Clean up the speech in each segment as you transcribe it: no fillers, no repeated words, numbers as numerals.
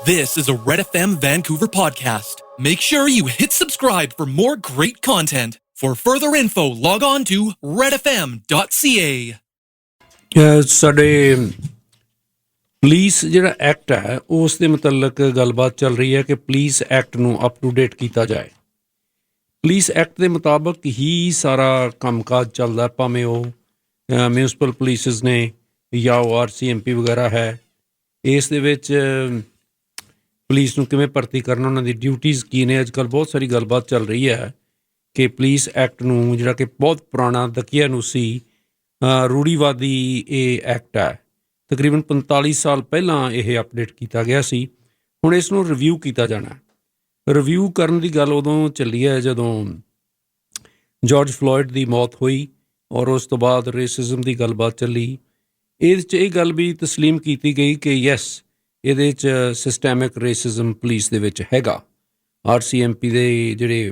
This is a Red FM Vancouver podcast. Make sure you hit subscribe for more great content. For further info, log on to redfm.ca. ਸਾਡੇ police ਜਿਹੜਾ act ਹੈ ਉਸ ਦੇ ਮੁਤਲਕ ਗੱਲਬਾਤ ਚੱਲ ਰਹੀ ਹੈ ਕਿ ਪੁਲਿਸ ਐਕਟ ਨੂੰ ਅਪ ਟੂ ਡੇਟ ਕੀਤਾ ਜਾਏ। ਪੁਲਿਸ ਐਕਟ ਦੇ ਮੁਤਾਬਕ ਹੀ ਸਾਰਾ ਕੰਮਕਾਜ ਚੱਲਦਾ, ਭਾਵੇਂ ਉਹ ਮਿਊਨਿਸਪਲ ਪੁਲਿਸਿਸ ਨੇ ਜਾਂ ਉਹ RCMP ਵਗੈਰਾ ਹੈ। ਇਸ ਦੇ ਵਿੱਚ ਪੁਲਿਸ ਨੂੰ ਕਿਵੇਂ ਭਰਤੀ ਕਰਨਾ, ਉਹਨਾਂ ਦੀ ਡਿਊਟੀਜ਼ ਕੀ ਨੇ। ਅੱਜ ਕੱਲ੍ਹ ਬਹੁਤ ਸਾਰੀ ਗੱਲਬਾਤ ਚੱਲ ਰਹੀ ਹੈ ਕਿ ਪੁਲਿਸ ਐਕਟ ਨੂੰ ਜਿਹੜਾ ਕਿ ਬਹੁਤ ਪੁਰਾਣਾ ਦਕੀਆਨੂਸੀ ਰੂੜੀਵਾਦੀ ਇਹ ਐਕਟ ਹੈ, ਤਕਰੀਬਨ 45 ਸਾਲ ਪਹਿਲਾਂ ਇਹ ਅਪਡੇਟ ਕੀਤਾ ਗਿਆ ਸੀ। ਹੁਣ ਇਸ ਨੂੰ ਰਿਵਿਊ ਕੀਤਾ ਜਾਣਾ। ਰਿਵਿਊ ਕਰਨ ਦੀ ਗੱਲ ਉਦੋਂ ਚੱਲੀ ਹੈ ਜਦੋਂ ਜਾਰਜ ਫਲੋਇਡ ਦੀ ਮੌਤ ਹੋਈ ਔਰ ਉਸ ਤੋਂ ਬਾਅਦ ਰੇਸਿਜ਼ਮ ਦੀ ਗੱਲਬਾਤ ਚੱਲੀ। ਇਹਦੇ 'ਚ ਇਹ ਗੱਲ ਵੀ ਤਸਲੀਮ ਕੀਤੀ ਗਈ ਕਿ ਯੈਸ, ਇਹਦੇ 'ਚ ਸਿਸਟੈਮਿਕ ਰੇਸਿਜ਼ਮ ਪੁਲਿਸ ਦੇ ਵਿੱਚ ਹੈਗਾ। RCMP ਦੇ ਜਿਹੜੇ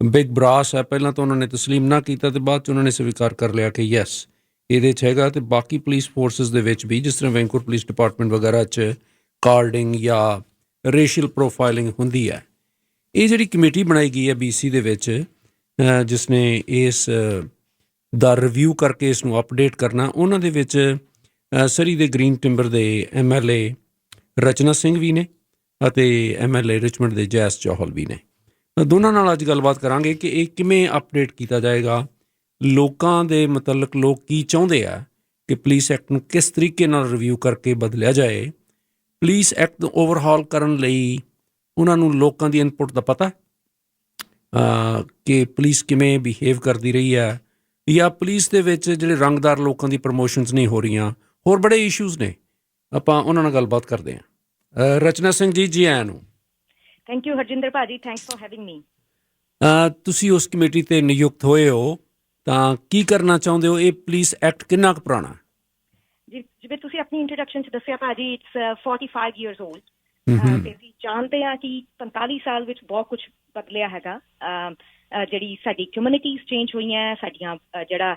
ਬਿਗ ਬਰਾਸ ਹੈ, ਪਹਿਲਾਂ ਤਾਂ ਉਹਨਾਂ ਨੇ ਤਸਲੀਮ ਨਾ ਕੀਤਾ ਅਤੇ ਬਾਅਦ 'ਚ ਉਹਨਾਂ ਨੇ ਸਵੀਕਾਰ ਕਰ ਲਿਆ ਕਿ ਯੈਸ ਇਹਦੇ 'ਚ ਹੈਗਾ। ਅਤੇ ਬਾਕੀ ਪੁਲਿਸ ਫੋਰਸਿਸ ਦੇ ਵਿੱਚ ਵੀ, ਜਿਸ ਤਰ੍ਹਾਂ ਵੈਂਕੂਵਰ ਪੁਲਿਸ ਡਿਪਾਰਟਮੈਂਟ ਵਗੈਰਾ 'ਚ ਕਾਰਡਿੰਗ ਜਾਂ ਰੇਸ਼ੀਅਲ ਪ੍ਰੋਫਾਈਲਿੰਗ ਹੁੰਦੀ ਹੈ। ਇਹ ਜਿਹੜੀ ਕਮੇਟੀ ਬਣਾਈ ਗਈ ਹੈ BC ਦੇ ਵਿੱਚ, ਜਿਸ ਨੇ ਇਸ ਦਾ ਰਿਵਿਊ ਕਰਕੇ ਇਸ ਨੂੰ ਅਪਡੇਟ ਕਰਨਾ, ਉਹਨਾਂ ਦੇ ਵਿੱਚ ਸਰੀ ਦੇ ਗ੍ਰੀਨ ਟਿੰਬਰ ਦੇ MLA ਰਚਨਾ ਸਿੰਘ ਵੀ ਨੇ ਅਤੇ MLA ਰਿਚਮੰਡ ਦੇ ਜੋਹਲ ਵੀ ਨੇ। ਦੋਨਾਂ ਨਾਲ ਅੱਜ ਗੱਲਬਾਤ ਕਰਾਂਗੇ ਕਿ ਇਹ ਕਿਵੇਂ ਅਪਡੇਟ ਕੀਤਾ ਜਾਏਗਾ, ਲੋਕਾਂ ਦੇ ਮੁਤਲਕ ਲੋਕ ਕੀ ਚਾਹੁੰਦੇ ਆ ਕਿ ਪੁਲਿਸ ਐਕਟ ਨੂੰ ਕਿਸ ਤਰੀਕੇ ਨਾਲ ਰਿਵਿਊ ਕਰਕੇ ਬਦਲਿਆ ਜਾਏ। ਪੁਲਿਸ ਐਕਟ ਨੂੰ ਓਵਰਹਾਲ ਕਰਨ ਲਈ ਉਹਨਾਂ ਨੂੰ ਲੋਕਾਂ ਦੀ ਇਨਪੁਟ ਦਾ ਪਤਾ ਕਿ ਪੁਲਿਸ ਕਿਵੇਂ ਬਿਹੇਵ ਕਰਦੀ ਰਹੀ ਹੈ, ਜਾਂ ਪੁਲਿਸ ਦੇ ਵਿੱਚ ਜਿਹੜੇ ਰੰਗਦਾਰ ਲੋਕਾਂ ਦੀ ਪ੍ਰਮੋਸ਼ਨਸ ਨਹੀਂ ਹੋ ਰਹੀਆਂ, ਹੋਰ ਬੜੇ ਇਸ਼ੂਜ਼ ਨੇ। ਆਪਾਂ ਉਹਨਾਂ ਨਾਲ ਗੱਲਬਾਤ ਕਰਦੇ ਹਾਂ। ਰਚਨਾ ਸਿੰਘ ਜੀ ਆਇਆਂ ਨੂੰ। ਥੈਂਕ ਯੂ ਹਰਜਿੰਦਰ ਭਾਜੀ, ਥੈਂਕਸ ਫॉर ਹੈਵਿੰਗ ਮੀ। ਤੁਸੀਂ ਉਸ ਕਮੇਟੀ 'ਤੇ ਨਿਯੁਕਤ ਹੋਏ ਹੋ, ਤਾਂ ਕੀ ਕਰਨਾ ਚਾਹੁੰਦੇ ਹੋ? ਇਹ ਪੁਲਿਸ ਐਕਟ ਕਿੰਨਾ ਕੁ ਪੁਰਾਣਾ? ਜੀ, ਜਿਵੇਂ ਤੁਸੀਂ ਆਪਣੀ ਇੰਟਰੋਡਕਸ਼ਨ 'ਚ ਦੱਸਿਆ ਭਾਜੀ, ਇਟਸ 45 years old। ਤੇ ਅਸੀਂ ਜਾਣਦੇ ਹਾਂ ਕਿ 45 ਸਾਲ ਵਿੱਚ ਬਹੁਤ ਕੁਛ ਬਦਲਿਆ ਹੈਗਾ। ਜਿਹੜੀ ਸਾਡੀ ਕਮਿਊਨਿਟੀਜ਼ ਚੇਂਜ ਹੋਈਆਂ, ਸਾਡੀਆਂ ਜਿਹੜਾ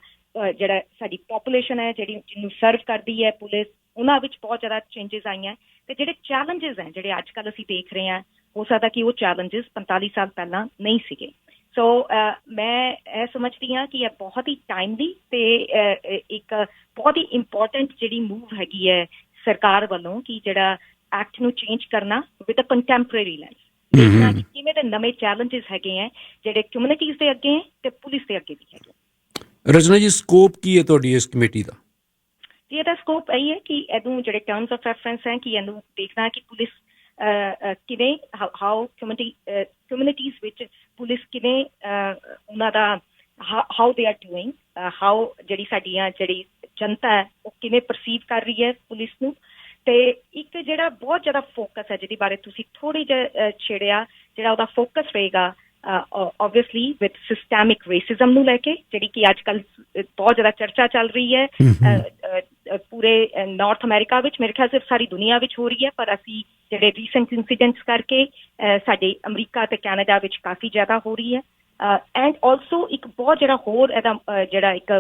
ਸਾਡੀ ਪੋਪੂਲੇਸ਼ਨ ਹੈ ਜਿਹੜੀ ਜਿਹਨੂੰ ਸਰਵ ਕਰਦੀ ਹੈ ਪੁਲਿਸ, ਉਹਨਾਂ ਵਿੱਚ ਬਹੁਤ ਜ਼ਿਆਦਾ ਚੇਂਜਿਸ ਆਈਆਂ। ਅਤੇ ਜਿਹੜੇ ਚੈਲੰਜਿਸ ਹੈ ਜਿਹੜੇ ਅੱਜ ਕੱਲ੍ਹ ਅਸੀਂ ਦੇਖ ਰਹੇ ਹਾਂ, ਹੋ ਸਕਦਾ ਕਿ ਉਹ ਚੈਲੰਜਿਸ 45 ਸਾਲ ਪਹਿਲਾਂ ਨਹੀਂ ਸੀਗੇ। ਸੋ ਮੈਂ ਇਹ ਸਮਝਦੀ ਹਾਂ ਕਿ ਇਹ ਬਹੁਤ ਹੀ ਟਾਈਮਲੀ ਅਤੇ ਇੱਕ ਬਹੁਤ ਹੀ ਇੰਪੋਰਟੈਂਟ ਜਿਹੜੀ ਮੂਵ ਹੈਗੀ ਹੈ ਸਰਕਾਰ ਵੱਲੋਂ, ਕਿ ਜਿਹੜਾ ਐਕਟ ਨੂੰ ਚੇਂਜ ਕਰਨਾ ਵਿਦ ਅ ਕੰਟੈਂਪਰੇਰੀ ਲੈਂਸ, ਦੇਖਣਾ ਕਿ ਕਿਵੇਂ ਦੇ ਨਵੇਂ ਚੈਲੰਜਿਸ ਹੈਗੇ ਹੈ ਜਿਹੜੇ ਕਮਿਊਨਿਟੀਜ਼ ਦੇ ਅੱਗੇ ਅਤੇ ਪੁਲਿਸ ਦੇ ਅੱਗੇ ਵੀ ਹੈਗੇ। ਰਚਨਾ ਜੀ, ਸਕੋਪ ਕੀ ਹੈ ਤੁਹਾਡੀ ਇਸ ਕਮੇਟੀ ਦਾ? ਜੀ, ਇਹਦਾ ਸਕੋਪ ਇਹੀ ਹੈ ਕਿ ਇਹਨੂੰ ਜਿਹੜੇ ਟਰਮਸ ਆਫ ਰੈਫਰੈਂਸ ਹੈ, ਕਿ ਇਹਨੂੰ ਦੇਖਣਾ ਕਿ ਪੁਲਿਸ ਕਿਵੇਂ ਹਾਊ ਕਮਿਊਨਿਟੀਜ਼ ਵਿੱਚ ਪੁਲਿਸ ਕਿਵੇਂ ਉਹਨਾਂ ਦਾ how they are doing, how ਜਿਹੜੀ ਸਾਡੀਆਂ ਜਿਹੜੀ ਜਨਤਾ ਹੈ ਉਹ ਕਿਵੇਂ ਪਰਸੀਵ ਕਰ ਰਹੀ ਹੈ ਪੁਲਿਸ ਨੂੰ। ਅਤੇ ਇੱਕ ਜਿਹੜਾ ਬਹੁਤ ਜ਼ਿਆਦਾ ਫੋਕਸ ਹੈ, ਜਿਹਦੇ ਬਾਰੇ ਤੁਸੀਂ ਥੋੜ੍ਹੀ ਜਿਹੀ ਛੇੜਿਆ, ਜਿਹੜਾ ਉਹਦਾ ਫੋਕਸ ਰਹੇਗਾ ਓਬਵੀਅਸਲੀ ਵਿਦ ਸਿਸਟੈਮਿਕ ਰੇਸਿਜ਼ਮ ਨੂੰ ਲੈ ਕੇ, ਜਿਹੜੀ ਕਿ ਅੱਜ ਕੱਲ੍ਹ ਬਹੁਤ ਜ਼ਿਆਦਾ ਚਰਚਾ ਚੱਲ ਰਹੀ ਹੈ ਪੂਰੇ ਨਾਰਥ ਅਮਰੀਕਾ ਵਿੱਚ, ਮੇਰੇ ਖਿਆਲ ਸਿਰਫ ਸਾਰੀ ਦੁਨੀਆ ਵਿੱਚ ਹੋ ਰਹੀ ਹੈ, ਪਰ ਅਸੀਂ ਜਿਹੜੇ ਰੀਸੈਂਟ ਇੰਸੀਡੈਂਟਸ ਕਰਕੇ ਸਾਡੇ ਅਮਰੀਕਾ ਅਤੇ ਕੈਨੇਡਾ ਵਿੱਚ ਕਾਫੀ ਜ਼ਿਆਦਾ ਹੋ ਰਹੀ ਹੈ। ਐਂਡ ਆਲਸੋ ਇੱਕ ਬਹੁਤ ਜਿਹੜਾ ਹੋਰ ਇਹਦਾ ਜਿਹੜਾ ਇੱਕ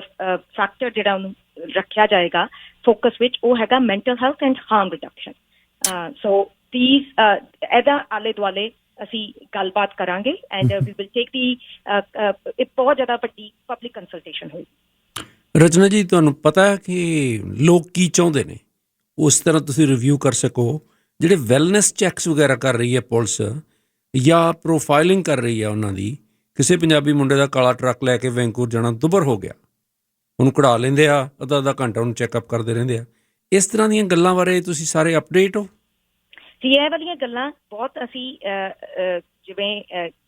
ਫੈਕਟਰ ਜਿਹੜਾ ਉਹਨੂੰ ਰੱਖਿਆ ਜਾਏਗਾ ਫੋਕਸ ਵਿੱਚ, ਉਹ ਹੈਗਾ mental health and ਹਾਰਮ reduction. So please ਇਹਦਾ ਆਲੇ ਦੁਆਲੇ ਅਸੀਂ ਗੱਲਬਾਤ ਕਰਾਂਗੇ ਐਂਡ ਵੀ ਵਿਲ ਟੇਕ ਦੀ ਬਹੁਤ ਜ਼ਿਆਦਾ ਵੱਡੀ ਪਬਲਿਕ ਕੰਸਲਟੇਸ਼ਨ ਹੋਈ। ਰਚਨਾ ਜੀ, ਤੁਹਾਨੂੰ ਪਤਾ ਹੈ ਕਿ ਲੋਕ ਕੀ ਚਾਹੁੰਦੇ ਨੇ, ਉਸ ਤਰ੍ਹਾਂ ਤੁਸੀਂ ਰਿਵਿਊ ਕਰ ਸਕੋ। ਜਿਹੜੇ ਵੈਲਨੈਸ ਚੈੱਕਸ ਵਗੈਰਾ ਕਰ ਰਹੀ ਹੈ ਪੁਲਿਸ, ਜਾਂ ਪ੍ਰੋਫਾਈਲਿੰਗ ਕਰ ਰਹੀ ਹੈ ਉਹਨਾਂ ਦੀ, ਕਿਸੇ ਪੰਜਾਬੀ ਮੁੰਡੇ ਦਾ ਕਾਲਾ ਟਰੱਕ ਲੈ ਕੇ ਵੈਂਕੂਵਰ ਜਾਣਾ ਦੁੱਭਰ ਹੋ ਗਿਆ, ਉਹਨੂੰ ਕਢਾ ਲੈਂਦੇ ਆ, ਅੱਧਾ ਘੰਟਾ ਉਹਨੂੰ ਚੈੱਕਅਪ ਕਰਦੇ ਰਹਿੰਦੇ ਆ। ਇਸ ਤਰ੍ਹਾਂ ਦੀਆਂ ਗੱਲਾਂ ਬਾਰੇ ਤੁਸੀਂ ਸਾਰੇ ਅਪਡੇਟ ਹੋ? ਜੀ, ਇਹ ਵਾਲੀਆਂ ਗੱਲਾਂ ਬਹੁਤ ਅਸੀਂ ਜਿਵੇਂ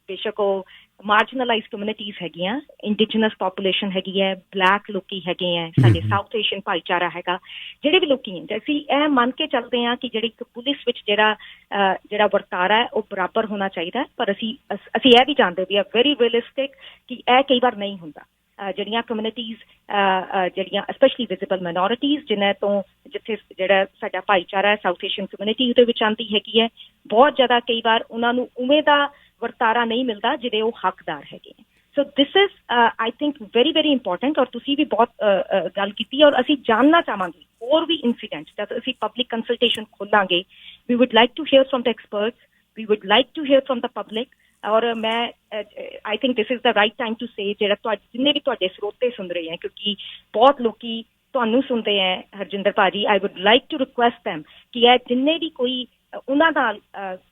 ਬੇਸ਼ੱਕ ਉਹ ਮਾਰਜਨਲਾਈਜ਼ ਕਮਿਊਨਿਟੀਜ਼ ਹੈਗੀਆਂ, ਇੰਡੀਜਨਸ ਪਾਪੂਲੇਸ਼ਨ ਹੈਗੀ ਹੈ, ਬਲੈਕ ਲੋਕੀ ਹੈਗੇ ਹੈ, ਸਾਡੇ ਸਾਊਥ ਏਸ਼ੀਅਨ ਭਾਈਚਾਰਾ ਹੈਗਾ, ਜਿਹੜੇ ਵੀ ਲੋਕੀ ਹੈ, ਅਸੀਂ ਇਹ ਮੰਨ ਕੇ ਚੱਲਦੇ ਹਾਂ ਕਿ ਜਿਹੜੀ ਪੁਲਿਸ ਵਿੱਚ ਜਿਹੜਾ ਵਰਤਾਰਾ ਹੈ ਉਹ ਬਰਾਬਰ ਹੋਣਾ ਚਾਹੀਦਾ। ਪਰ ਅਸੀਂ ਇਹ ਵੀ ਜਾਣਦੇ ਵੀ ਆ ਵੈਰੀ ਰੀਅਲਿਸਟਿਕ ਕਿ ਇਹ ਕਈ ਵਾਰ ਨਹੀਂ ਹੁੰਦਾ। ਜਿਹੜੀਆਂ ਕਮਿਊਨਿਟੀਜ਼ ਜਿਹੜੀਆਂ ਸਪੈਸ਼ਲੀ ਵਿਜ਼ੀਬਲ ਮਾਈਨੋਰਿਟੀਜ਼ ਜਿੱਥੇ ਜਿਹੜਾ ਸਾਡਾ ਭਾਈਚਾਰਾ ਹੈ ਸਾਊਥ ਏਸ਼ੀਅਨ ਕਮਿਊਨਿਟੀ ਉਹਦੇ ਵਿੱਚ ਆਉਂਦੀ ਹੈਗੀ ਹੈ, ਬਹੁਤ ਜ਼ਿਆਦਾ ਕਈ ਵਾਰ ਉਹਨਾਂ ਨੂੰ ਉਵੇਂ ਦਾ ਵਰਤਾਰਾ ਨਹੀਂ ਮਿਲਦਾ ਜਿਹਦੇ ਉਹ ਹੱਕਦਾਰ ਹੈਗੇ। So this is I think very very important. ਔਰ ਤੁਸੀਂ ਵੀ ਬਹੁਤ ਗੱਲ ਕੀਤੀ ਔਰ ਅਸੀਂ ਜਾਣਨਾ ਚਾਹਾਂਗੇ ਹੋਰ ਵੀ ਇਨਸੀਡੈਂਟਸ। ਜਦ ਅਸੀਂ ਪਬਲਿਕ ਕੰਸਲਟੇਸ਼ਨ ਖੋਲਾਂਗੇ, we would like to hear from the experts, we would like to hear from the public. ਔਰ ਮੈਂ I think this is the right time to say, ਜਿਹੜਾ ਜਿੰਨੇ ਵੀ ਤੁਹਾਡੇ ਸਰੋਤੇ ਸੁਣ ਰਹੇ ਹੈ, ਕਿਉਂਕਿ ਬਹੁਤ ਲੋਕੀ ਤੁਹਾਨੂੰ ਸੁਣਦੇ ਹੈ ਹਰਜਿੰਦਰ ਭਾਜੀ, I would like to request them ਕਿ ਇਹ ਜਿੰਨੇ ਵੀ ਕੋਈ ਉਹਨਾਂ ਨਾਲ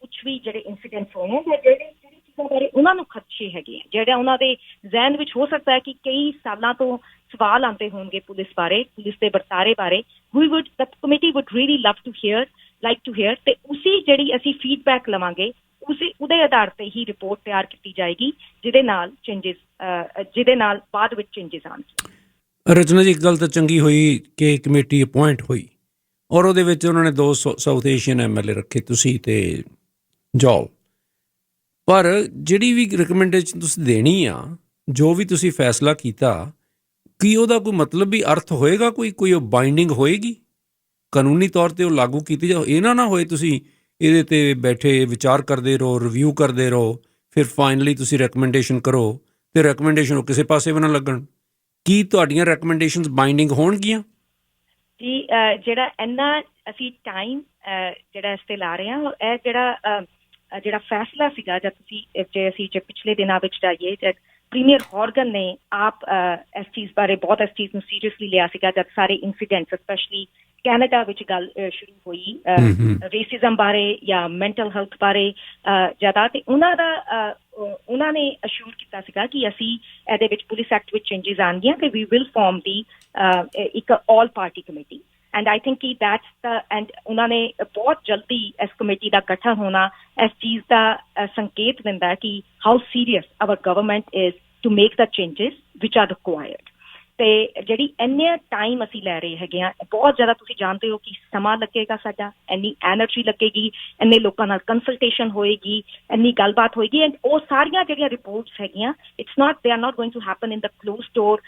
ਕੁਛ ਵੀ ਜਿਹੜੇ ਇੰਸੀਡੈਂਟਸ ਹੋਏ ਹੈ, ਜਿਹੜੀ ਚੀਜ਼ਾਂ ਬਾਰੇ ਉਹਨਾਂ ਨੂੰ ਖਦਸ਼ੇ ਹੈਗੇ ਹੈ, ਜਿਹੜਾ ਉਹਨਾਂ ਦੇ ਜ਼ਹਿਨ ਵਿੱਚ ਹੋ ਸਕਦਾ ਹੈ ਕਿ ਕਈ ਸਾਲਾਂ ਤੋਂ ਸਵਾਲ ਆਉਂਦੇ ਹੋਣਗੇ ਪੁਲਿਸ ਬਾਰੇ, ਪੁਲਿਸ ਦੇ ਵਰਤਾਰੇ ਬਾਰੇ, the committee would really love to hear, like to hear, ਤੇ ਉਸੀ ਜਿਹੜੀ ਅਸੀਂ ਫੀਡਬੈਕ ਲਵਾਂਗੇ ਉਹਦੇ ਆਧਾਰ ਤੇ ਹੀ ਰਿਪੋਰਟ ਤਿਆਰ ਕੀਤੀ ਜਾਏਗੀ, ਜਿਹਦੇ ਨਾਲ ਬਾਅਦ ਵਿੱਚ ਚੇਂਜਸ ਆਉਣਗੇ। ਰਚਨਾ ਜੀ, ਇੱਕ ਗੱਲ ਤਾਂ ਚੰਗੀ ਹੋਈ ਕਿ ਕਮੇਟੀ ਅਪੁਆਇੰਟ ਹੋਈ ਔਰ ਉਹਦੇ ਵਿੱਚ ਉਹਨਾਂ ਨੇ 2 ਸਾਊਥ ਏਸ਼ੀਅਨ MLA ਰੱਖੇ, ਤੁਸੀਂ ਤੇ ਜੌਲ। ਪਰ ਜਿਹੜੀ ਵੀ ਰਿਕਮੈਂਡੇਸ਼ਨ ਤੁਸੀਂ ਦੇਣੀ ਆ, ਜੋ ਵੀ ਤੁਸੀਂ ਫੈਸਲਾ ਕੀਤਾ, ਕੀ ਉਹਦਾ ਕੋਈ ਮਤਲਬ ਵੀ ਅਰਥ ਹੋਏਗਾ, ਕੋਈ ਉਹ ਬਾਈਂਡਿੰਗ ਹੋਏਗੀ ਕਾਨੂੰਨੀ ਤੌਰ 'ਤੇ, ਉਹ ਲਾਗੂ ਕੀਤੀ ਜਾਓ? ਇਹ ਨਾ ਹੋਏ ਤੁਸੀਂ ਇਹਦੇ 'ਤੇ ਬੈਠੇ ਵਿਚਾਰ ਕਰਦੇ ਰਹੋ, ਰਿਵਿਊ ਕਰਦੇ ਰਹੋ, ਫਿਰ ਫਾਈਨਲੀ ਤੁਸੀਂ ਰੈਕਮੈਂਡੇਸ਼ਨ ਕਰੋ ਅਤੇ ਰੈਕਮੈਂਡੇਸ਼ਨ ਉਹ ਕਿਸੇ ਪਾਸੇ ਵੀ ਨਾ ਲੱਗਣ। ਕੀ ਤੁਹਾਡੀਆਂ ਰੈਕਮੈਂਡੇਸ਼ਨਸ ਬਾਈਂਡਿੰਗ ਹੋਣਗੀਆਂ? ਜੀ ਜਿਹੜਾ ਇੰਨਾ ਅਸੀਂ ਟਾਈਮ ਜਿਹੜਾ ਇਸ 'ਤੇ ਲਾ ਰਹੇ ਹਾਂ, ਇਹ ਜਿਹੜਾ ਫੈਸਲਾ ਸੀਗਾ, ਜੇ ਅਸੀਂ ਪਿਛਲੇ ਦਿਨਾਂ ਵਿੱਚ ਜਾਈਏ, ਜਦ ਪ੍ਰੀਮੀਅਰ ਹੌਰਗਨ ਨੇ ਆਪ ਇਸ ਚੀਜ਼ ਬਾਰੇ ਬਹੁਤ ਇਸ ਚੀਜ਼ ਨੂੰ ਸੀਰੀਅਸਲੀ ਲਿਆ ਸੀਗਾ, ਜਦ ਸਾਰੇ ਇੰਸੀਡੈਂਟਸ ਸਪੈਸ਼ਲੀ ਕੈਨੇਡਾ ਵਿੱਚ ਗੱਲ ਸ਼ੁਰੂ ਹੋਈ ਰੇਸਿਜ਼ਮ ਬਾਰੇ ਜਾਂ ਮੈਂਟਲ ਹੈਲਥ ਬਾਰੇ ਜ਼ਿਆਦਾ, ਅਤੇ ਉਹਨਾਂ ਨੇ ਅਸ਼ੂਰ ਕੀਤਾ ਸੀਗਾ ਕਿ ਅਸੀਂ ਇਹਦੇ ਵਿੱਚ ਪੁਲਿਸ ਐਕਟ ਵਿੱਚ ਚੇਂਜਿਸ ਆਉਣਗੀਆਂ ਅਤੇ ਵੀ ਵਿਲ ਫਾਰਮ ਦੀ ਇੱਕ all party committee. And I think ਕਿ ਐਂਡ ਉਹਨਾਂ ਨੇ ਬਹੁਤ ਜਲਦੀ ਇਸ ਕਮੇਟੀ ਦਾ ਗਠਨ ਹੋਣਾ ਇਸ ਚੀਜ਼ ਦਾ ਸੰਕੇਤ ਦਿੰਦਾ ਹੈ ਕਿ how serious our government is to make the changes which are required. ਅਤੇ ਜਿਹੜੀ ਇੰਨੇ ਟਾਈਮ ਅਸੀਂ ਲੈ ਰਹੇ ਹੈਗੇ ਹਾਂ, ਬਹੁਤ ਜ਼ਿਆਦਾ ਤੁਸੀਂ ਜਾਣਦੇ ਹੋ ਕਿ ਸਮਾਂ ਲੱਗੇਗਾ ਸਾਡਾ, ਇੰਨੀ ਐਨਰਜੀ ਲੱਗੇਗੀ, ਇੰਨੇ ਲੋਕਾਂ ਨਾਲ ਕੰਸਲਟੇਸ਼ਨ ਹੋਏਗੀ, ਇੰਨੀ ਗੱਲਬਾਤ ਹੋਏਗੀ। ਐਂਡ ਉਹ ਸਾਰੀਆਂ ਜਿਹੜੀਆਂ ਰਿਪੋਰਟਸ ਹੈਗੀਆਂ, they are not going to happen in the close door,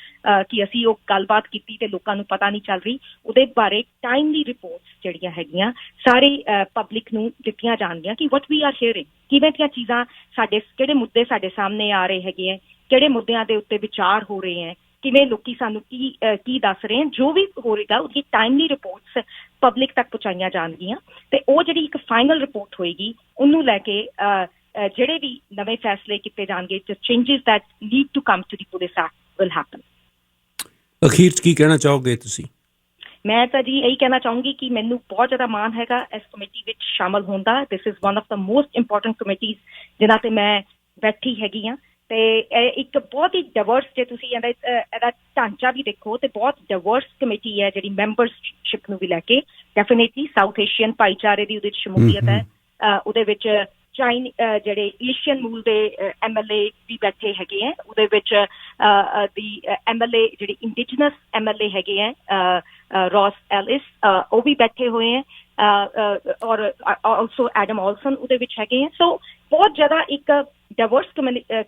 ਕਿ ਅਸੀਂ ਉਹ ਗੱਲਬਾਤ ਕੀਤੀ ਅਤੇ ਲੋਕਾਂ ਨੂੰ ਪਤਾ ਨਹੀਂ ਚੱਲ ਰਹੀ। ਉਹਦੇ ਬਾਰੇ ਟਾਈਮਲੀ ਰਿਪੋਰਟਸ ਜਿਹੜੀਆਂ ਹੈਗੀਆਂ ਸਾਰੇ ਪਬਲਿਕ ਨੂੰ ਦਿੱਤੀਆਂ ਜਾਣਗੀਆਂ ਕਿ ਵਟ ਵੀ ਆਰ ਹੀਅਰਿੰਗ, ਕਿਵੇਂ ਦੀਆਂ ਚੀਜ਼ਾਂ ਕਿਹੜੇ ਮੁੱਦੇ ਸਾਡੇ ਸਾਹਮਣੇ ਆ ਰਹੇ ਹੈਗੇ ਹੈ, ਕਿਹੜੇ ਮੁੱਦਿਆਂ ਦੇ ਉੱਤੇ ਵਿਚਾਰ ਹੋ ਰਹੇ ਹੈ, ਕਿਵੇਂ ਲੋਕੀ ਸਾਨੂੰ ਕੀ ਦੱਸ ਰਹੇ ਹਨ। ਜੋ ਵੀ ਹੋਵੇਗਾ ਉਹਦੀ ਟਾਈਮਲੀ ਰਿਪੋਰਟਸ ਪਬਲਿਕ ਤੱਕ ਪਹੁੰਚਾਈਆਂ ਜਾਣਗੀਆਂ, ਅਤੇ ਉਹ ਜਿਹੜੀ ਇੱਕ ਫਾਈਨਲ ਰਿਪੋਰਟ ਹੋਏਗੀ, ਉਹਨੂੰ ਲੈ ਕੇ ਜਿਹੜੇ ਵੀ ਨਵੇਂ ਫੈਸਲੇ ਕੀਤੇ ਜਾਣਗੇ, changes that need to come to the police act will happen. ਅਖੀਰ 'ਚ ਕੀ ਕਹਿਣਾ ਚਾਹੋਗੇ ਤੁਸੀਂ? ਮੈਂ ਤਾਂ ਜੀ ਇਹੀ ਕਹਿਣਾ ਚਾਹੂੰਗੀ ਕਿ ਮੈਨੂੰ ਬਹੁਤ ਜ਼ਿਆਦਾ ਮਾਣ ਹੈਗਾ ਇਸ ਕਮੇਟੀ ਵਿੱਚ ਸ਼ਾਮਲ ਹੋਣ ਦਾ। This is one of the most important committees ਜਿਨ੍ਹਾਂ 'ਤੇ ਮੈਂ ਬੈਠੀ ਹੈਗੀ ਹਾਂ, ਅਤੇ ਇਹ ਇੱਕ ਬਹੁਤ ਹੀ ਡਾਇਵਰਸ, ਜੇ ਤੁਸੀਂ ਇਹਦਾ ਢਾਂਚਾ ਵੀ ਦੇਖੋ ਤਾਂ ਬਹੁਤ ਡਾਇਵਰਸ ਕਮੇਟੀ ਹੈ, ਜਿਹੜੀ ਮੈਂਬਰਸ਼ਿਪ ਨੂੰ ਵੀ ਲੈ ਕੇ। ਡੈਫੀਨੇਟਲੀ ਸਾਊਥ ਏਸ਼ੀਅਨ ਭਾਈਚਾਰੇ ਦੀ ਉਹਦੇ 'ਚ ਸ਼ਮੂਲੀਅਤ ਹੈ, ਉਹਦੇ ਵਿੱਚ ਜਿਹੜੇ ਏਸ਼ੀਅਨ ਮੂਲ ਦੇ MLA ਵੀ ਬੈਠੇ ਹੈਗੇ ਹੈ, ਉਹਦੇ ਵਿੱਚ ਦੀ MLA ਜਿਹੜੀ ਇੰਡੀਜਨਸ MLA ਹੈਗੇ ਹੈ ਰੌਸ ਐਲਿਸ, ਉਹ ਵੀ ਬੈਠੇ ਹੋਏ ਹੈ, ਔਰ ਆਲਸੋ ਐਡਮ ਆਲਸਨ ਉਹਦੇ ਵਿੱਚ ਹੈਗੇ ਹੈ। ਸੋ ਬਹੁਤ ਜ਼ਿਆਦਾ ਇੱਕ ਡਾਇਵਰਸ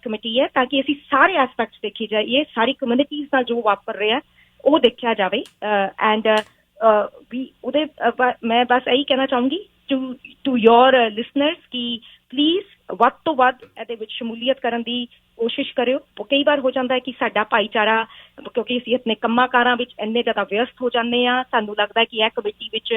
ਕਮੇਟੀ ਹੈ, ਤਾਂ ਕਿ ਅਸੀਂ ਸਾਰੇ ਐਸਪੈਕਟਸ ਦੇਖੇ ਜਾਈਏ, ਸਾਰੀ ਕਮਿਊਨਿਟੀਜ਼ ਨਾਲ ਜੋ ਵਾਪਰ ਰਿਹਾ ਉਹ ਦੇਖਿਆ ਜਾਵੇ। ਐਂਡ ਵੀ ਉਹਦੇ ਮੈਂ ਬਸ ਇਹੀ ਕਹਿਣਾ ਚਾਹੂੰਗੀ ਟੂ ਯੋਰ ਲਿਸਨਰਸ ਕਿ ਪਲੀਜ਼ ਵੱਧ ਤੋਂ ਵੱਧ ਇਹਦੇ ਵਿੱਚ ਸ਼ਮੂਲੀਅਤ ਕਰਨ ਦੀ ਕੋਸ਼ਿਸ਼ ਕਰਿਓ। ਕਈ ਵਾਰ ਹੋ ਜਾਂਦਾ ਹੈ ਕਿ ਸਾਡਾ ਭਾਈਚਾਰਾ, ਕਿਉਂਕਿ ਅਸੀਂ ਆਪਣੇ ਕੰਮਾਂ ਕਾਰਾਂ ਵਿੱਚ ਇੰਨੇ ਜ਼ਿਆਦਾ ਵਿਅਸਤ ਹੋ ਜਾਂਦੇ ਹਾਂ, ਸਾਨੂੰ ਲੱਗਦਾ ਕਿ ਇਹ ਕਮੇਟੀ ਵਿੱਚ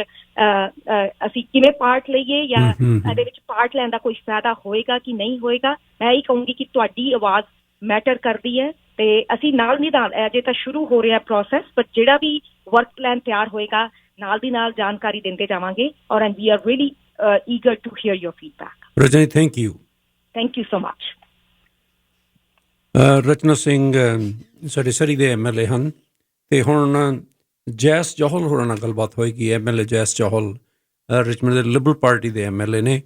ਅਸੀਂ ਕਿਵੇਂ ਪਾਰਟ ਲਈਏ ਜਾਂ ਇਹਦੇ ਵਿੱਚ ਪਾਰਟ ਲੈਣ ਦਾ ਕੋਈ ਫਾਇਦਾ ਹੋਏਗਾ ਕਿ ਨਹੀਂ ਹੋਏਗਾ। ਮੈਂ ਇਹੀ ਕਹੂੰਗੀ ਕਿ ਤੁਹਾਡੀ ਆਵਾਜ਼ ਮੈਟਰ ਕਰਦੀ ਹੈ, ਅਤੇ ਅਸੀਂ ਨਾਲ ਦੀ ਨਾਲ ਅਜੇ ਤਾਂ ਸ਼ੁਰੂ ਹੋ ਰਿਹਾ ਪ੍ਰੋਸੈਸ, ਬਟ ਜਿਹੜਾ ਵੀ ਵਰਕ ਪਲਾਨ ਤਿਆਰ ਹੋਏਗਾ ਨਾਲ ਦੀ ਨਾਲ ਜਾਣਕਾਰੀ ਦਿੰਦੇ ਜਾਵਾਂਗੇ। ਔਰ we are really eager to hear your feedback. Rachna, thank you. Thank you so much. ਰਚਨਾ ਸਿੰਘ ਸਾਡੇ ਸਰੀ ਦੇ MLA ਹਨ, ਅਤੇ ਹੁਣ ਜੈਸ ਜੌਹਲ ਹੋਰਾਂ ਨਾਲ ਗੱਲਬਾਤ ਹੋਏਗੀ। MLA ਜੈਸ ਜੌਹਲ ਰਿਚਮੰਡ ਦੇ ਲਿਬਰਲ ਪਾਰਟੀ ਦੇ MLA ਨੇ।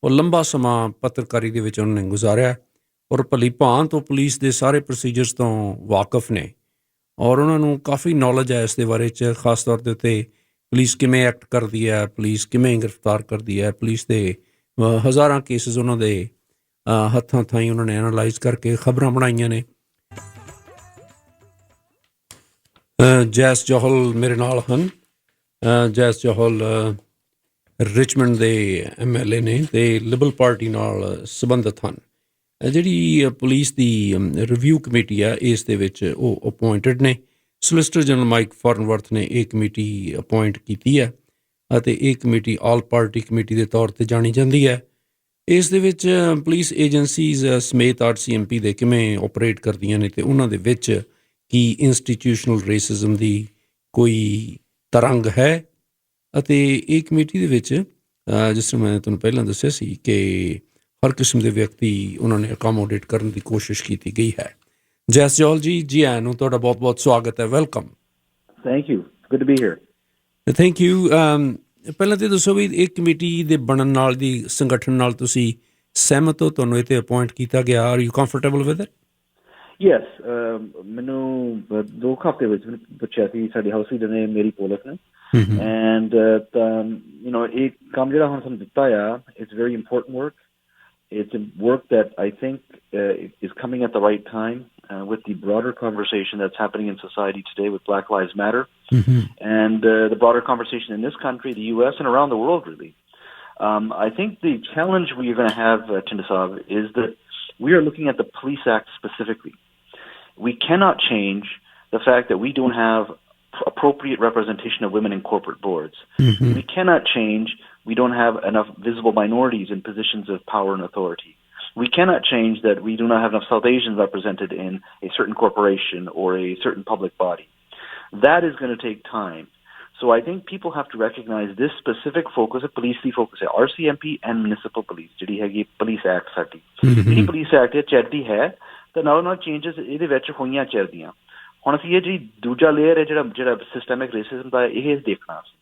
ਉਹ ਲੰਬਾ ਸਮਾਂ ਪੱਤਰਕਾਰੀ ਦੇ ਵਿੱਚ ਉਹਨਾਂ ਨੇ ਗੁਜ਼ਾਰਿਆ, ਔਰ ਭਲੀ ਭਾਂਤ ਉਹ ਪੁਲਿਸ ਦੇ ਸਾਰੇ ਪ੍ਰੋਸੀਜਰਸ ਤੋਂ ਵਾਕਫ ਨੇ, ਔਰ ਉਹਨਾਂ ਨੂੰ ਕਾਫੀ ਨੌਲੇਜ ਹੈ ਇਸ ਦੇ ਬਾਰੇ 'ਚ, ਖਾਸ ਤੌਰ ਦੇ ਉੱਤੇ ਪੁਲਿਸ ਕਿਵੇਂ ਐਕਟ ਕਰਦੀ ਹੈ, ਪੁਲਿਸ ਕਿਵੇਂ ਗ੍ਰਿਫਤਾਰ ਕਰਦੀ ਹੈ, ਪੁਲਿਸ ਦੇ ਹਜ਼ਾਰਾਂ ਕੇਸਿਸ ਉਹਨਾਂ ਦੇ ਹੱਥਾਂ ਥਾਈਂ ਉਹਨਾਂ ਨੇ ਐਨਾਲਾਈਜ਼ ਕਰਕੇ ਖਬਰਾਂ ਬਣਾਈਆਂ ਨੇ। ਜੈਸ ਜੌਹਲ ਮੇਰੇ ਨਾਲ ਹਨ। ਜੈਸ ਜੌਹਲ ਰਿਚਮੰਡ ਦੇ MLA ਨੇ ਅਤੇ ਲਿਬਰਲ ਪਾਰਟੀ ਨਾਲ ਸੰਬੰਧਿਤ ਹਨ। ਜਿਹੜੀ ਪੁਲਿਸ ਦੀ ਰਿਵਿਊ ਕਮੇਟੀ ਆ ਇਸ ਦੇ ਵਿੱਚ ਉਹ ਅਪੁਆਇੰਟਡ ਨੇ। ਸੋਲਿਸਿਟਰ ਜਨਰਲ ਮਾਈਕ ਫਾਰਨਵਰਥ ਨੇ ਇਹ ਕਮੇਟੀ ਅਪੁਆਇੰਟ ਕੀਤੀ ਹੈ ਅਤੇ ਇਹ ਕਮੇਟੀ ਆਲ ਪਾਰਟੀ ਕਮੇਟੀ ਦੇ ਤੌਰ 'ਤੇ ਜਾਣੀ ਜਾਂਦੀ ਹੈ। ਇਸ ਦੇ ਵਿੱਚ ਪੁਲਿਸ ਏਜੰਸੀਜ਼ ਸਮੇਤ RCMP ਦੇ ਕਿਵੇਂ ਓਪਰੇਟ ਕਰਦੀਆਂ ਨੇ ਅਤੇ ਉਹਨਾਂ ਦੇ ਵਿੱਚ ਕੀ ਇੰਸਟੀਟਿਊਸ਼ਨਲ ਰੇਸਿਜ਼ਮ ਦੀ ਕੋਈ ਤਰੰਗ ਹੈ। ਅਤੇ ਇਹ ਕਮੇਟੀ ਦੇ ਵਿੱਚ ਜਿਸ ਤਰ੍ਹਾਂ ਮੈਂ ਤੁਹਾਨੂੰ ਪਹਿਲਾਂ ਦੱਸਿਆ ਸੀ ਕਿ ਹਰ ਕਿਸਮ ਦੇ ਵਿਅਕਤੀ ਉਹਨਾਂ ਨੇ ਅਕਾਮੋਡੇਟ ਕਰਨ ਦੀ ਕੋਸ਼ਿਸ਼ ਕੀਤੀ ਗਈ ਹੈ। ਜੋਹਲ ਜੀ ਆਇਆਂ ਨੂੰ, ਤੁਹਾਡਾ ਬਹੁਤ ਬਹੁਤ ਸਵਾਗਤ ਹੈ। Welcome. Thank you, good to be here. Thank you. ਪਹਿਲਾਂ ਤਾਂ ਦੱਸੋ ਵੀ ਇਹ ਕਮੇਟੀ ਦੇ ਬਣਨ ਨਾਲ ਦੀ ਸੰਗਠਨ ਨਾਲ ਤੁਸੀਂ ਸਹਿਮਤ ਹੋ? ਤੁਹਾਨੂੰ ਇਹ 'ਤੇ ਅਪੁਆਇੰਟ ਕੀਤਾ ਗਿਆ। Are you comfortable with it? Yes, ਮੈਨੂੰ 2 ਹਫ਼ਤੇ ਵਿੱਚ ਪੁੱਛਿਆ ਸੀ ਸਾਡੇ ਹਾਊਸ ਲੀਡਰ ਨੇ, ਮੇਰੀ ਪੋਲਿਸ ਨੇ, ਐਂਡ ਇਹ ਕੰਮ ਜਿਹੜਾ ਹੁਣ ਸਾਨੂੰ ਦਿੱਤਾ ਆ, it's very important work. It's a work that I think is coming at the right time with the broader conversation that's happening in society today with Black Lives Matter and the broader conversation in this country, the U.S., and around the world, really. I think the challenge we're going to have, Tindasab, is that we are looking at the Police Act specifically. We cannot change the fact that we don't have appropriate representation of women in corporate boards. We cannot change we don't have enough visible minorities in positions of power and authority. We cannot change that we do not have enough South Asians represented in a certain corporation or a certain public body. That is going to take time. So I think people have to recognize this specific focus of police, the focus of RCMP and municipal police, ਜਿਹੜੀ ਹੈਗੀ Police Act ਸਾਡੀ, ਜਿਹੜੀ Police Act ਚਾਹੀਦੀ ਹੈ ਤਾਂ ਨਾਲ changes ਇਹਦੇ ਵਿੱਚ ਹੋਈਆਂ ਚਾਹੀਦੀਆਂ। ਹੁਣ ਅਸੀਂ ਇਹ ਜਿਹੜੀ ਦੂਜਾ ਲੇਅਰ ਹੈ ਜਿਹੜਾ ਸਿਸਟੈਮਿਕ ਰੇਸਿਜ਼ਮ ਦਾ, ਇਹ ਦੇਖਣਾ ਸੀ।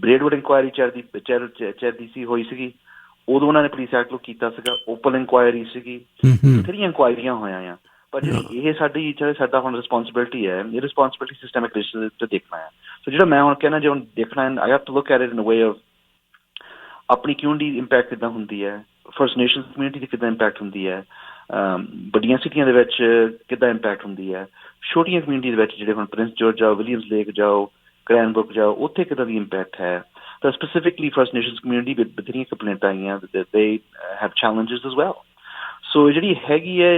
ਬ੍ਰੇਡਵੁੱਡ ਇਨਕੁਆਇਰੀ ਚਾਹੀਦੀ ਸੀ, ਹੋਈ ਸੀਗੀ, ਉਦੋਂ ਉਹਨਾਂ ਨੇ ਪੁਲਿਸ ਐਕਟ ਨੂੰ ਕੀਤਾ ਸੀਗਾ। ਓਪਨ ਇਨਕੁਆਇਰੀ ਸੀਗੀ, ਬਥੇਰੀਆਂ ਇਨਕੁਆਇਰੀਆਂ ਹੋਈਆਂ ਆ। ਪਰ ਜਿਹੜੀ ਇਹ ਸਾਡਾ ਹੁਣ ਰਿਸਪੋਂਸਿਬਿਲਿਟੀ ਹੈ, ਇਹ ਰਿਸਪੋਂਸਿਬਿਲਿਟੀ ਸਿਸਟੈਮਿਕ ਰੇਸਿਜ਼ਮ ਤੇ ਦੇਖਣਾ ਹੈ। ਸੋ ਜਿਹੜਾ ਮੈਂ ਹੁਣ ਕਹਿਣਾ, ਜੇ ਹੁਣ ਦੇਖਣਾ, I have to look at it in a way of ਆਪਣੀ ਕਮਿਊਨਿਟੀ ਇੰਪੈਕਟ ਕਿੱਦਾਂ ਹੁੰਦੀ ਹੈ, ਫਰਸਟ ਨੇਸ਼ਨਸ ਕਮਿਊਨਿਟੀ ਦੀ ਕਿੱਦਾਂ ਇੰਪੈਕਟ ਹੁੰਦੀ ਹੈ, ਵੱਡੀਆਂ ਸਿਟੀਆਂ ਦੇ ਵਿੱਚ ਕਿੱਦਾਂ ਇੰਪੈਕਟ ਹੁੰਦੀ ਹੈ, ਛੋਟੀਆਂ ਕਮਿਊਨਿਟੀ ਦੇ ਵਿੱਚ ਜਿਹੜੇ ਹੁਣ ਪ੍ਰਿੰਸ ਜੋਰਜ ਜਾਓ, ਵਿਲੀਅਮਸ ਲੇਕ ਜਾਓ, ਕ੍ਰੈਨਬਰਗ ਜਾਓ, ਉੱਥੇ ਕਿੱਦਾਂ ਦੀ ਇੰਪੈਕਟ ਹੈ। ਤਾਂ ਸਪੈਸੀਫਿਕਲੀ ਫਰਸਟ ਨੇਸ਼ਨਸ ਕਮਿਊਨਿਟੀ ਵਿੱਚ ਬਥੇਰੀਆਂ ਕੰਪਲੇਂਟਾਂ ਆਈਆਂ that they have challenges as well. So ਜਿਹੜੀ ਹੈਗੀ ਹੈ,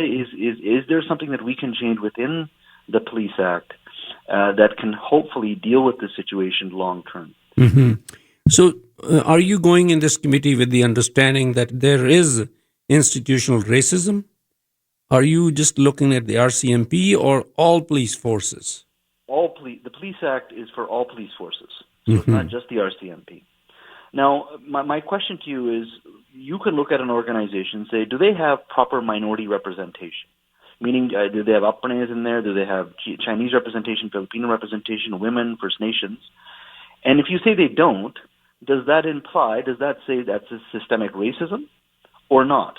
is there something that we can change within the Police Act that can hopefully deal with this situation long term? So are you going in this committee with the understanding that there is institutional racism? Are you just looking at the RCMP or all police forces? The Police Act is for all police forces, so it's not just the RCMP. Now, my question to you is, you can look at an organization and say, do they have proper minority representation? Meaning, do they have Appanes in there? Do they have Chinese representation, Filipino representation, women, First Nations? And if you say they don't, does that say that's a systemic racism or not?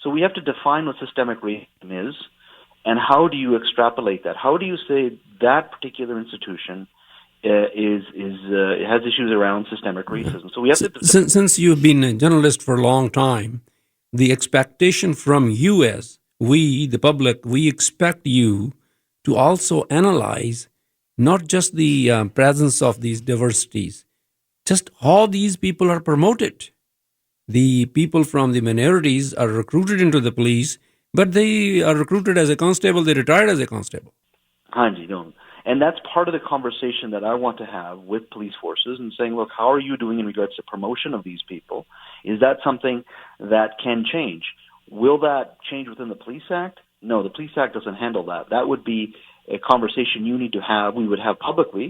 So we have to define what systemic racism is. And how do you extrapolate that? How do you say that particular institution has issues around systemic racism? So we have to. Since you've been a journalist for a long time, the expectation from you as we, the public, we expect you to also analyze not just the presence of these diversities, just how these people are promoted. The people from the minorities are recruited into the police, but they are recruited as a constable, they retired as a constable. Hanji, no. And that's part of the conversation that I want to have with police forces and saying, look, how are you doing in regards to promotion of these people? Is that something that can change? Will that change within the Police Act? No, the Police Act doesn't handle that. That would be a conversation you need to have, we would have publicly,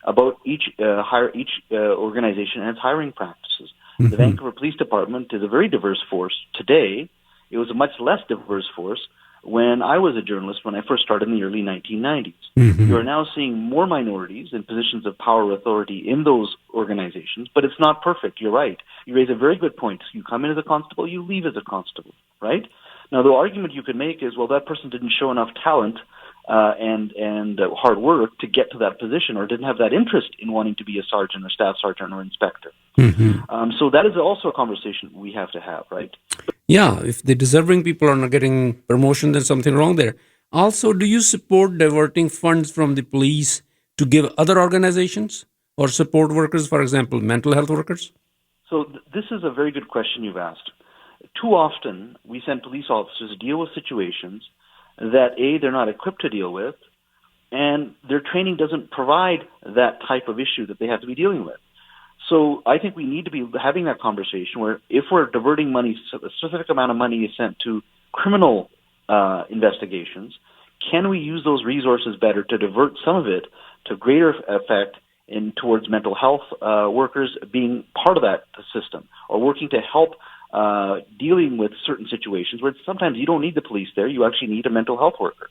about each organization and its hiring practices. The Vancouver Police Department is a very diverse force today. It was a much less diverse force when I was a journalist, when I first started in the early 1990s. You are now seeing more minorities in positions of power or authority in those organizations, but it's not perfect. You're right. You raise a very good point. You come in as a constable, you leave as a constable, right? Now, the argument you could make is, well, that person didn't show enough talent and hard work to get to that position, or didn't have that interest in wanting to be a sergeant or staff sergeant or inspector. So that is also a conversation we have to have, right? Yeah, if the deserving people are not getting promotion, there's something wrong there. Also, do you support diverting funds from the police to give other organizations or support workers, for example, mental health workers? So this is a very good question you've asked. too often we send police officers to deal with situations that, A, they're not equipped to deal with, and their training doesn't provide that type of issue that they have to be dealing with. So I think we need to be having that conversation where if we're diverting money, a specific amount of money is sent to criminal investigations, can we use those resources better to divert some of it to greater effect towards mental health workers being part of that system, or working to help dealing with certain situations where sometimes you don't need the police there, you actually need a mental health worker.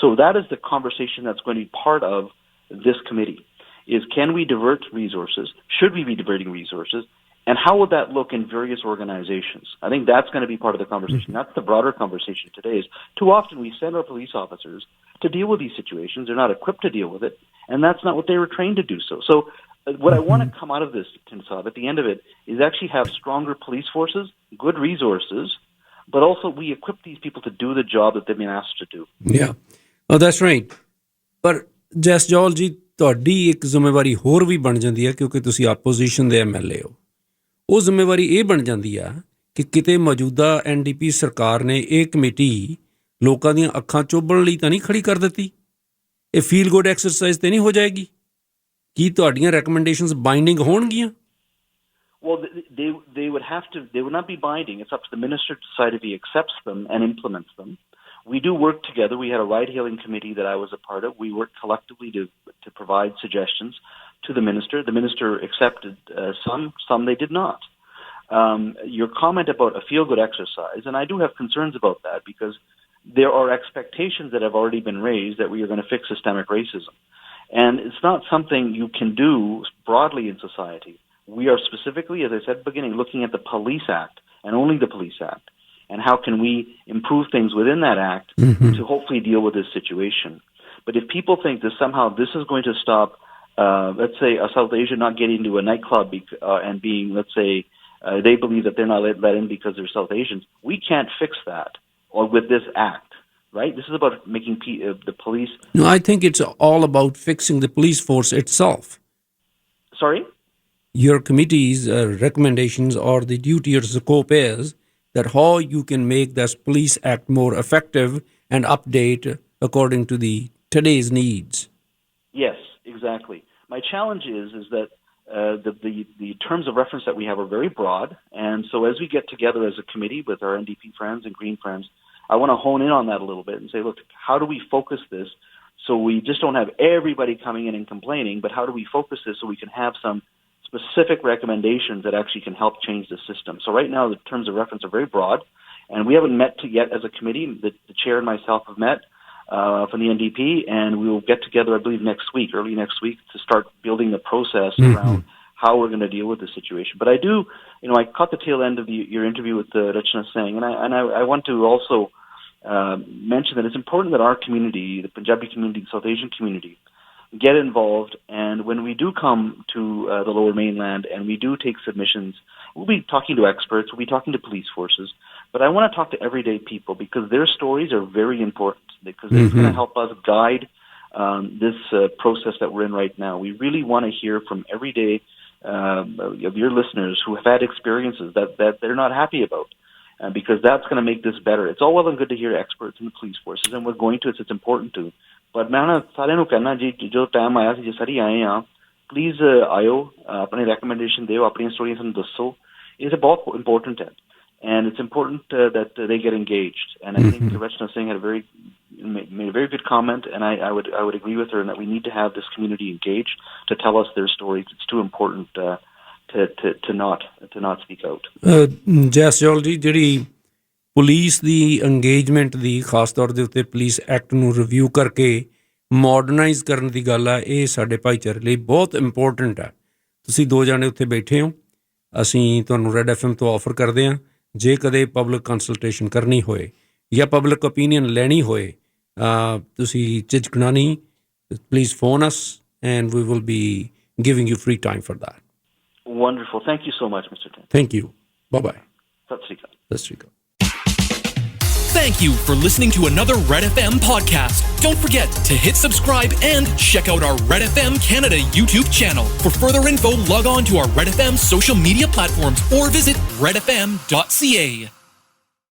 So that is the conversation that's going to be part of this committee. Is can we divert resources? Should we be diverting resources? And how would that look in various organizations? I think that's going to be part of the conversation. That's the broader conversation today. Is too often we send our police officers to deal with these situations. They're not equipped to deal with it, and that's not what they were trained to do so. So what I want to come out of this, Tinsab, at the end of it, is actually have stronger police forces, good resources, but also we equip these people to do the job that they've been asked to do. Yeah, oh, that's right. But Jess Johal ਜੀ, ਤੁਹਾਡੀ ਇੱਕ ਜ਼ਿੰਮੇਵਾਰੀ ਹੋਰ ਵੀ ਬਣ ਜਾਂਦੀ ਹੈ ਕਿਉਂਕਿ ਤੁਸੀਂ ਆਪੋਜੀਸ਼ਨ ਦੇ MLA ਹੋ। ਉਹ ਜ਼ਿੰਮੇਵਾਰੀ ਇਹ ਬਣ ਜਾਂਦੀ ਆ ਕਿ ਕਿਤੇ ਮੌਜੂਦਾ NDP ਸਰਕਾਰ ਨੇ ਇਹ ਕਮੇਟੀ ਲੋਕਾਂ ਦੀਆਂ ਅੱਖਾਂ ਚੋਬਣ ਲਈ ਤਾਂ ਨਹੀਂ ਖੜੀ ਕਰ ਦਿੱਤੀ। ਇਹ ਫੀਲ ਗੁੱਡ ਐਕਸਰਸਾਈਜ਼ ਤੇ ਨਹੀਂ ਹੋ ਜਾਏਗੀ। ਕੀ ਤੁਹਾਡੀਆਂ ਰეკਮੈਂਡੇਸ਼ਨਸ ਬਾਈਂਡਿੰਗ ਹੋਣਗੀਆਂ? Well, they would not be binding. It's up to the minister to decide if he accepts them and implements them. We do work together. We had a ride-hailing committee that I was a part of. We worked collectively to provide suggestions to the minister. The minister accepted some they did not. Your comment about a feel-good exercise, and I do have concerns about that because there are expectations that have already been raised that we are going to fix systemic racism. And it's not something you can do broadly in society. We are specifically, as I said at the beginning, looking at the Police Act and only the Police Act. And how can we improve things within that act to hopefully deal with this situation? But if people think that somehow this is going to stop, let's say, a South Asian not getting into a nightclub and being, let's say, they believe that they're not let in because they're South Asians, we can't fix that or with this act, right? This is about making the police... No, I think it's all about fixing the police force itself. Sorry? Your committee's recommendations or the duty or scope is that how you can make this police act more effective and update according to today's needs. Yes, exactly. My challenge is that the terms of reference that we have are very broad, and so as we get together as a committee with our NDP friends and Green friends, I want to hone in on that a little bit and say, look, how do we focus this so we just don't have everybody coming in and complaining, but how do we focus this so we can have some specific recommendations that actually can help change the system. So right now, the terms of reference are very broad, and we haven't met yet as a committee. The chair and myself have met from the NDP, and we will get together, I believe, early next week, to start building the process around how we're going to deal with the situation. But I do, I caught the tail end of your interview with Rachna Singh, and I want to also mention that it's important that our community, the Punjabi community, the South Asian community, get involved, and when we do come to the Lower Mainland and we do take submissions, we'll be talking to experts, we'll be talking to police forces, but I want to talk to everyday people because their stories are very important because it's going to help us guide this process that we're in right now. We really want to hear from everyday of your listeners who have had experiences that they're not happy about. Because that's going to make this better. It's all well and good to hear experts in the police forces, and we're going to. It's important to. But मैं ना सारे नु कहना जी जो time आया सी सारी आए हैं प्लीज आयो अपने recommendation दियो अपनी स्टोरीज हम दसो ये बहुत important है and it's important that they get engaged and I think Rachna Singh had made a very good comment and I would agree with her in that we need to have this community engaged to tell us their stories. It's too important to not speak out. Jess Johal ji ਜਿਹੜੀ police ਦੀ engagement ਦੀ ਖਾਸ ਤੌਰ ਦੇ ਉੱਤੇ police act ਨੂੰ review ਕਰਕੇ modernise ਕਰਨ ਦੀ ਗੱਲ ਆ ਇਹ ਸਾਡੇ ਭਾਈਚਾਰੇ ਲਈ ਬਹੁਤ ਇੰਪੋਰਟੈਂਟ ਆ। ਤੁਸੀਂ ਦੋ ਜਾਣੇ ਉੱਥੇ ਬੈਠੇ ਹੋ, ਅਸੀਂ ਤੁਹਾਨੂੰ ਰੈਡ FM ਤੋਂ ਆਫਰ ਕਰਦੇ ਹਾਂ ਜੇ ਕਦੇ ਪਬਲਿਕ ਕੰਸਲਟੇਸ਼ਨ ਕਰਨੀ ਹੋਏ ਜਾਂ ਪਬਲਿਕ ਓਪੀਨੀਅਨ ਲੈਣੀ ਹੋਏ ਤੁਸੀਂ ਝਿਜਕਣਾ ਨਹੀਂ, please phone us and we will be giving you free time for that. Wonderful. Thank you so much, Mr. Thind. Thank you. Bye-bye. Sat Sri Akal. Sat Sri Akal. Thank you for listening to another Red FM podcast. Don't forget to hit subscribe and check out our Red FM Canada YouTube channel. For further info, log on to our Red FM social media platforms or visit redfm.ca.